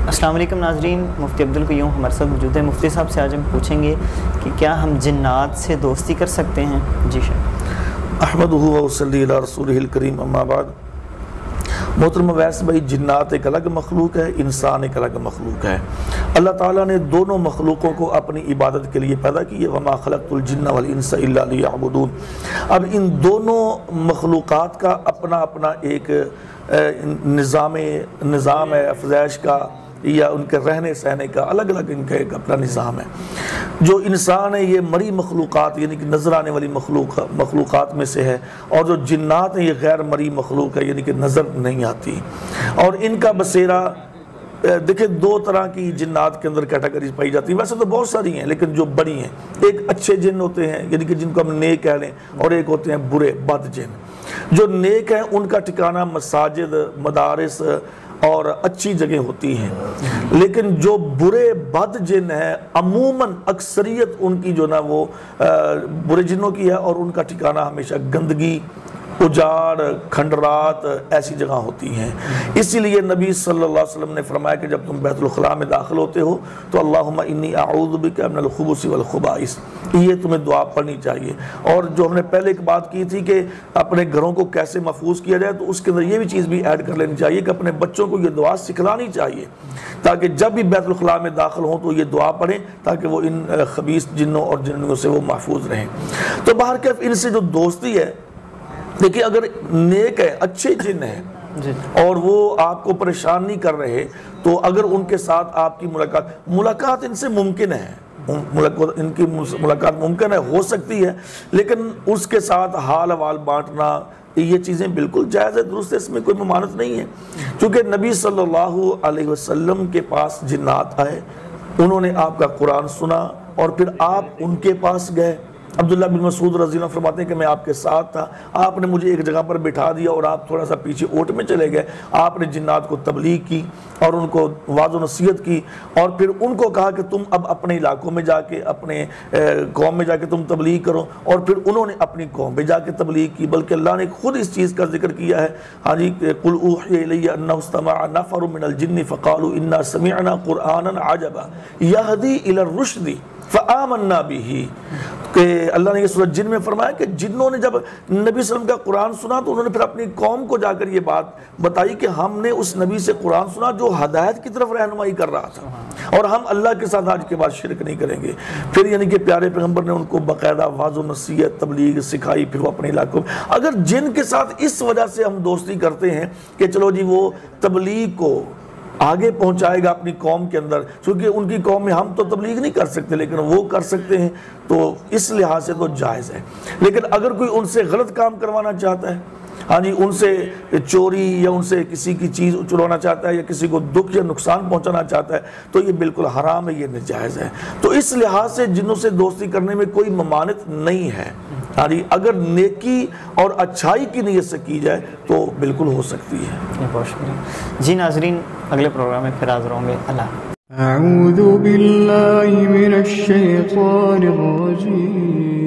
السلام علیکم ناظرین، مفتی عبدالقیوم ہمارے ساتھ موجود ہیں۔ مفتی صاحب سے آج ہم پوچھیں گے کہ کیا ہم جنات سے دوستی کر سکتے ہیں؟ جی شاہ احمدہ و صلی علی رسولہ الکریم، اما بعد۔ محترم اویس بھائی، جنات ایک الگ مخلوق ہے، انسان ایک الگ مخلوق ہے۔ اللہ تعالیٰ نے دونوں مخلوقوں کو اپنی عبادت کے لیے پیدا کی ہے، وما خلقت الجن والانس الا لیعبدون۔ اب ان دونوں مخلوقات کا اپنا اپنا ایک نظام ہے افزائش کا، یا ان کے رہنے سہنے کا الگ الگ ان کا ایک اپنا نظام ہے۔ جو انسان ہے یہ مری مخلوقات یعنی کہ نظر آنے والی مخلوقات میں سے ہے، اور جو جنات ہیں یہ غیر مری مخلوق ہے یعنی کہ نظر نہیں آتی۔ اور ان کا بصیرہ دیکھیں، دو طرح کی جنات کے اندر کیٹیگریز پائی جاتی ہیں، ویسے تو بہت ساری ہیں لیکن جو بڑی ہیں، ایک اچھے جن ہوتے ہیں یعنی کہ جن کو ہم نیک کہہ لیں، اور ایک ہوتے ہیں برے بد جن۔ جو نیک ہیں ان کا ٹھکانہ مساجد، مدارس اور اچھی جگہ ہوتی ہیں، لیکن جو برے بد جن ہیں عموماً اکثریت ان کی جو نا وہ برے جنوں کی ہے، اور ان کا ٹھکانہ ہمیشہ گندگی، اجاڑ، کھنڈرات ایسی جگہ ہوتی ہیں۔ اسی لیے نبی صلی اللہ علیہ وسلم نے فرمایا کہ جب تم بیت الخلاء میں داخل ہوتے ہو تو اللہم انی اعوذ بک من الخبث والخبائث، یہ تمہیں دعا پڑھنی چاہیے۔ اور جو ہم نے پہلے ایک بات کی تھی کہ اپنے گھروں کو کیسے محفوظ کیا جائے، تو اس کے اندر یہ بھی چیز بھی ایڈ کر لینی چاہیے کہ اپنے بچوں کو یہ دعا سکھلانی چاہیے، تاکہ جب بھی بیت الخلاء میں داخل ہوں تو یہ دعا پڑھیں، تاکہ وہ ان خبیث جنوں اور جنوں سے وہ محفوظ رہیں۔ تو بہرکیف ان سے جو دوستی ہے، دیکھیں اگر نیک ہے، اچھے جن ہیں اور وہ آپ کو پریشان نہیں کر رہے، تو اگر ان کے ساتھ آپ کی ملاقات ان سے ممکن ہے، ان کی ملاقات ممکن ہے، ہو سکتی ہے، لیکن اس کے ساتھ حال احوال بانٹنا یہ چیزیں بالکل جائز ہے، درست ہے، اس میں کوئی ممانعت نہیں ہے۔ چونکہ نبی صلی اللہ علیہ وسلم کے پاس جنات آئے، انہوں نے آپ کا قرآن سنا اور پھر آپ ان کے پاس گئے۔ عبداللہ بن مسعود رضی اللہ عنہ فرماتے ہیں کہ میں آپ کے ساتھ تھا، آپ نے مجھے ایک جگہ پر بٹھا دیا اور آپ تھوڑا سا پیچھے اوٹ میں چلے گئے، آپ نے جنات کو تبلیغ کی اور ان کو واعظ و نصیحت کی، اور پھر ان کو کہا کہ تم اب اپنے علاقوں میں جا کے، اپنے قوم میں جا کے تم تبلیغ کرو، اور پھر انہوں نے اپنی قوم میں جا کے تبلیغ کی۔ بلکہ اللہ نے خود اس چیز کا ذکر کیا ہے، ہاں جی، قل اوحی الی انہ استمع نفر من الجن فقالوا انا سمعنا قرآنا عجبا یہدی الی الرشد فآمنا بہ، کہ اللہ نے یہ سورۃ جن میں فرمایا کہ جنوں نے جب نبی صلی اللہ علیہ وسلم کا قرآن سنا تو انہوں نے پھر اپنی قوم کو جا کر یہ بات بتائی کہ ہم نے اس نبی سے قرآن سنا جو ہدایت کی طرف رہنمائی کر رہا تھا، اور ہم اللہ کے ساتھ آج کے بعد شرک نہیں کریں گے۔ پھر یعنی کہ پیارے پیغمبر نے ان کو باقاعدہ واعظ و نصیحت، تبلیغ سکھائی، پھر وہ اپنے علاقوں میں۔ اگر جن کے ساتھ اس وجہ سے ہم دوستی کرتے ہیں کہ چلو جی وہ تبلیغ کو آگے پہنچائے گا اپنی قوم کے اندر، چونکہ ان کی قوم میں ہم تو تبلیغ نہیں کر سکتے لیکن وہ کر سکتے ہیں، تو اس لحاظ سے تو جائز ہے۔ لیکن اگر کوئی ان سے غلط کام کروانا چاہتا ہے، ہاں جی، ان سے چوری یا ان سے کسی کی چیز چرانا چاہتا ہے یا کسی کو دکھ یا نقصان پہنچانا چاہتا ہے، تو یہ بالکل حرام ہے، یہ ناجائز ہے۔ تو اس لحاظ سے جنوں سے دوستی کرنے میں کوئی ممانعت نہیں ہے، ہاں جی، اگر نیکی اور اچھائی کی نیت سے کی جائے تو بالکل ہو سکتی ہے۔ بہت شکریہ جی۔ ناظرین، اگلے پروگرام میں پھر حاضر ہوں گے۔ اللہ اعوذ باللہ من الشیطان الرجیم۔